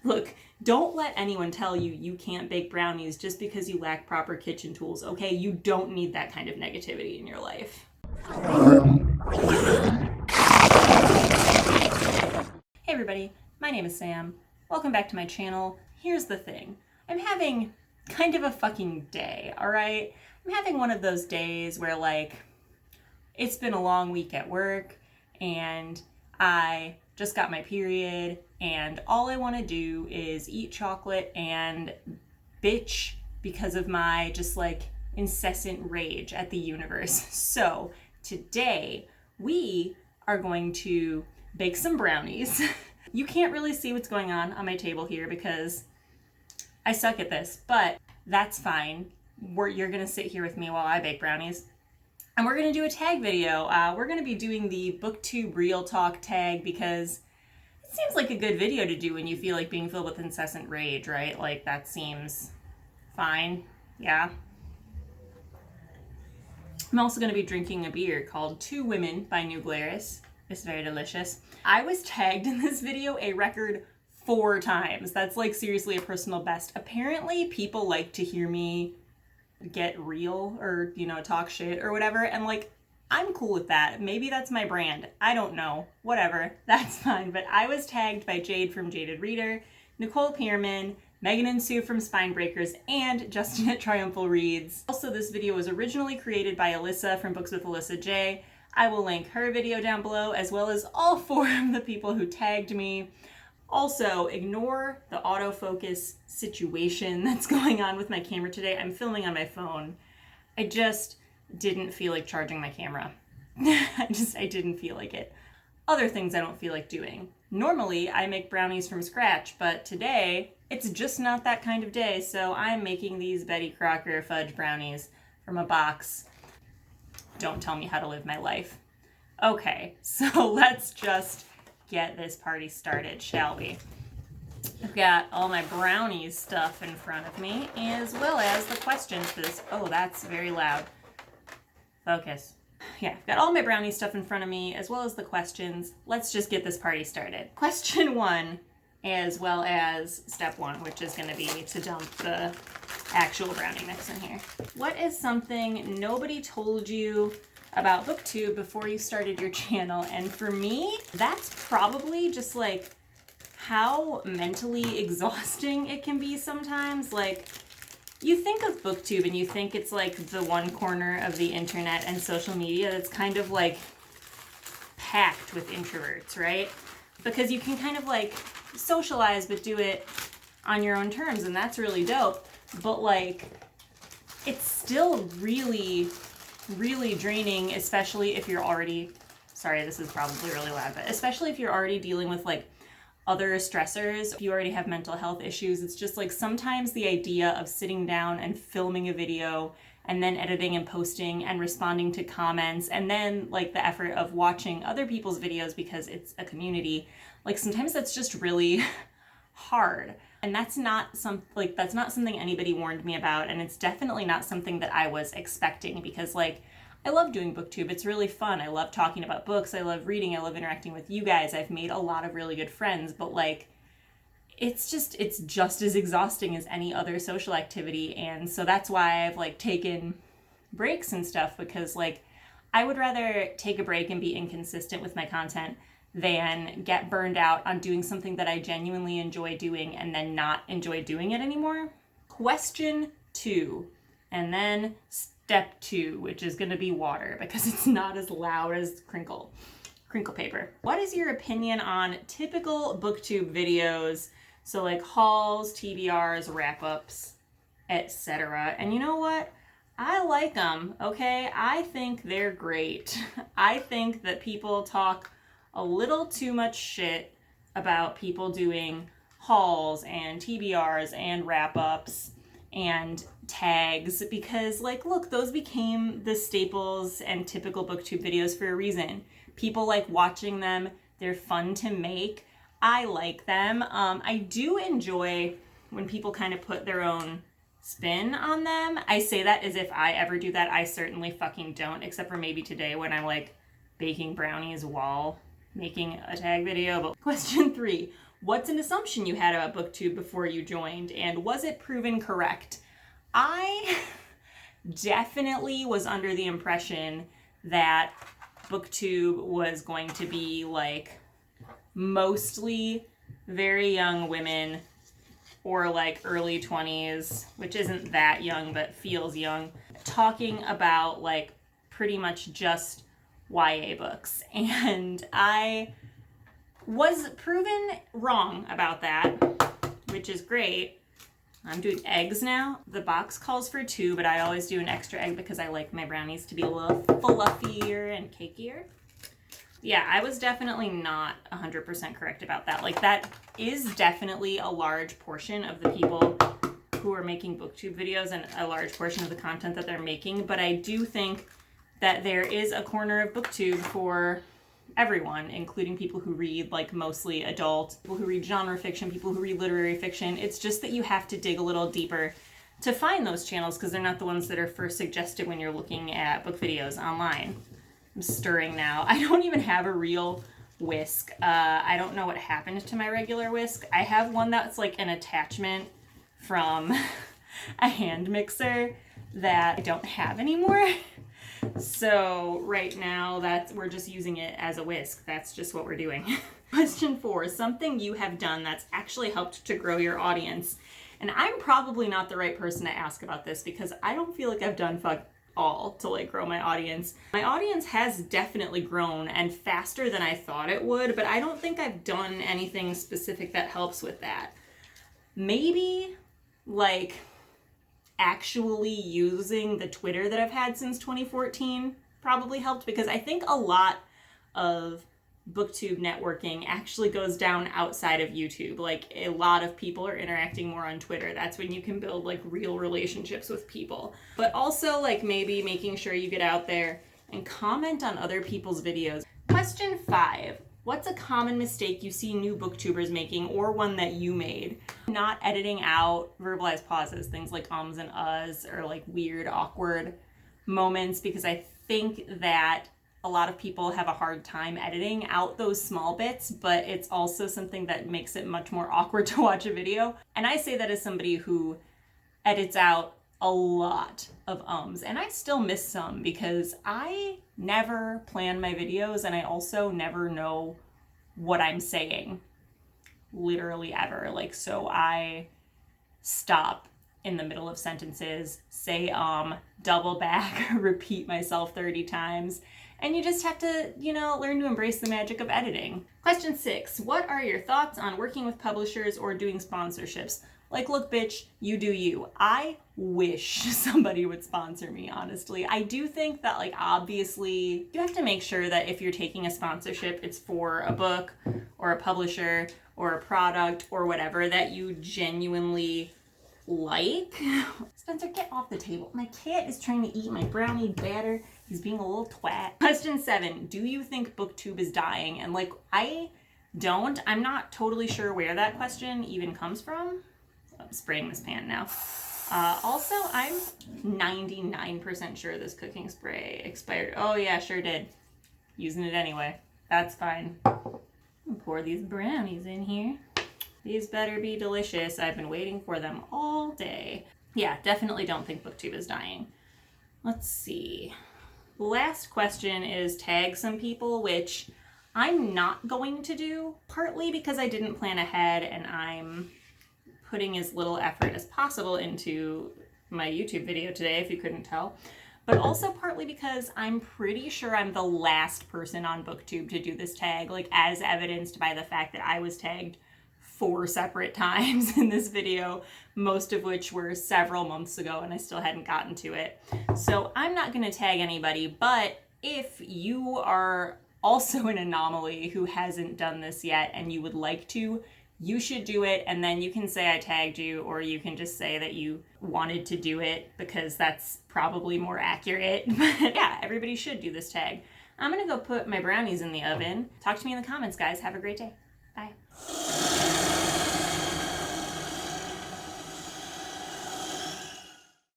Look, don't let anyone tell you you can't bake brownies just because you lack proper kitchen tools, okay? You don't need that kind of negativity in your life. Hey everybody, my name is Sam. Welcome back to my channel. Here's the thing. I'm having kind of a fucking day, alright? I'm having one of those days where, like, it's been a long week at work and I just got my period and all I want to do is eat chocolate and bitch because of my just like incessant rage at the universe. So today we are going to bake some brownies. You can't really see what's going on my table here because I suck at this, but that's fine. You're gonna sit here with me while I bake brownies. And we're going to do a tag video. We're going to be doing the Booktube Real Talk tag because it seems like a good video to do when you feel like being filled with incessant rage, right? Like, that seems fine. Yeah. I'm also going to be drinking a beer called Two Women by New Glarus. It's very delicious. I was tagged in this video a record 4 times. That's like seriously a personal best. Apparently people like to hear me get real or, you know, talk shit or whatever, and like, I'm cool with that. Maybe that's my brand. I don't know. Whatever. That's fine. But I was tagged by Jade from Jaded Reader, Nicole Pierman, Megan and Sue from Spinebreakers, and Justin at Triumphal Reads. Also, this video was originally created by Alyssa from Books with Alyssa J. I will link her video down below, as well as all 4 of the people who tagged me. Also, ignore the autofocus situation that's going on with my camera today. I'm filming on my phone. I just didn't feel like charging my camera. I didn't feel like it. Other things I don't feel like doing. Normally, I make brownies from scratch, but today, it's just not that kind of day, so I'm making these Betty Crocker fudge brownies from a box. Don't tell me how to live my life. Okay, so let's just get this party started, shall we? I've got all my brownies stuff in front of me, as well as the questions for this. Oh, that's very loud. Focus. Yeah, I've got all my brownie stuff in front of me, as well as the questions. Let's just get this party started. Question 1, as well as step 1, which is going to be to dump the actual brownie mix in here. What is something nobody told you about Booktube before you started your channel? And for me, that's probably just like how mentally exhausting it can be sometimes. Like, you think of Booktube and you think it's like the one corner of the internet and social media that's kind of like packed with introverts, right? Because you can kind of like socialize but do it on your own terms, and that's really dope. But like, it's still really draining, especially if you're already, sorry, this is probably really loud, but especially if you're already dealing with like other stressors, if you already have mental health issues. It's just like sometimes the idea of sitting down and filming a video and then editing and posting and responding to comments, and then like the effort of watching other people's videos because it's a community, like sometimes that's just really hard. And that's not something anybody warned me about, and it's definitely not something that I was expecting, because like, I love doing Booktube. It's really fun. I love talking about books. I love reading. I love interacting with you guys. I've made a lot of really good friends, but like, it's just as exhausting as any other social activity. And so that's why I've like taken breaks and stuff, because like, I would rather take a break and be inconsistent with my content than get burned out on doing something that I genuinely enjoy doing and then not enjoy doing it anymore. Question 2, and then step 2, which is going to be water because it's not as loud as crinkle paper. What is your opinion on typical Booktube videos? So like hauls, TBRs, wrap-ups, etc. And you know what? I like them, okay? I think they're great. I think that people talk a little too much shit about people doing hauls and TBRs and wrap-ups and tags, because like, look, those became the staples and typical Booktube videos for a reason. People like watching them. They're fun to make. I like them. I do enjoy when people kind of put their own spin on them. I say that as if I ever do that. I certainly fucking don't, except for maybe today when I'm like baking brownies while making a tag video. But question 3, What's an assumption you had about Booktube before you joined, and was it proven correct? I definitely was under the impression that Booktube was going to be like mostly very young women or like early 20s, which isn't that young but feels young, talking about like pretty much just YA books. And I was proven wrong about that, which is great. I'm doing eggs now. The box calls for 2, but I always do an extra egg because I like my brownies to be a little fluffier and cakier. Yeah, I was definitely not 100% correct about that. Like, that is definitely a large portion of the people who are making Booktube videos and a large portion of the content that they're making, but I do think that there is a corner of Booktube for everyone, including people who read like mostly adult, people who read genre fiction, people who read literary fiction. It's just that you have to dig a little deeper to find those channels because they're not the ones that are first suggested when you're looking at book videos online. I'm stirring now. I don't even have a real whisk. I don't know what happened to my regular whisk. I have one that's like an attachment from a hand mixer that I don't have anymore. So right now we're just using it as a whisk. That's just what we're doing. Question 4, something you have done that's actually helped to grow your audience. And I'm probably not the right person to ask about this because I don't feel like I've done fuck all to like grow my audience. My audience has definitely grown and faster than I thought it would, but I don't think I've done anything specific that helps with that. Maybe like actually using the Twitter that I've had since 2014 probably helped because I think a lot of Booktube networking actually goes down outside of YouTube. Like a lot of people are interacting more on Twitter. That's when you can build like real relationships with people. But also like maybe making sure you get out there and comment on other people's videos. Question 5. What's a common mistake you see new booktubers making or one that you made? Not editing out verbalized pauses, things like ums and uhs or like weird, awkward moments, because I think that a lot of people have a hard time editing out those small bits, but it's also something that makes it much more awkward to watch a video. And I say that as somebody who edits out a lot of ums, and I still miss some because I never plan my videos and I also never know what I'm saying, literally ever. Like, so I stop in the middle of sentences, say double back, repeat myself 30 times, and you just have to, learn to embrace the magic of editing. Question 6, what are your thoughts on working with publishers or doing sponsorships? Like, look, bitch, you do you. I wish somebody would sponsor me, honestly. I do think that, like, obviously, you have to make sure that if you're taking a sponsorship, it's for a book or a publisher or a product or whatever that you genuinely like. Spencer, get off the table. My cat is trying to eat my brownie batter. He's being a little twat. Question 7, do you think Booktube is dying? And, like, I don't. I'm not totally sure where that question even comes from. I'm spraying this pan now. Also, I'm 99% sure this cooking spray expired. Oh yeah, sure did. Using it anyway. That's fine. Pour these brownies in here. These better be delicious. I've been waiting for them all day. Yeah, definitely don't think Booktube is dying. Let's see. Last question is tag some people, which I'm not going to do, partly because I didn't plan ahead and I'm putting as little effort as possible into my YouTube video today, if you couldn't tell, but also partly because I'm pretty sure I'm the last person on Booktube to do this tag, like as evidenced by the fact that I was tagged 4 separate times in this video, most of which were several months ago and I still hadn't gotten to it. So I'm not going to tag anybody, but if you are also an anomaly who hasn't done this yet and you would like to, you should do it, and then you can say I tagged you, or you can just say that you wanted to do it because that's probably more accurate. But yeah, everybody should do this tag. I'm gonna go put my brownies in the oven. Talk to me in the comments, guys. Have a great day. Bye.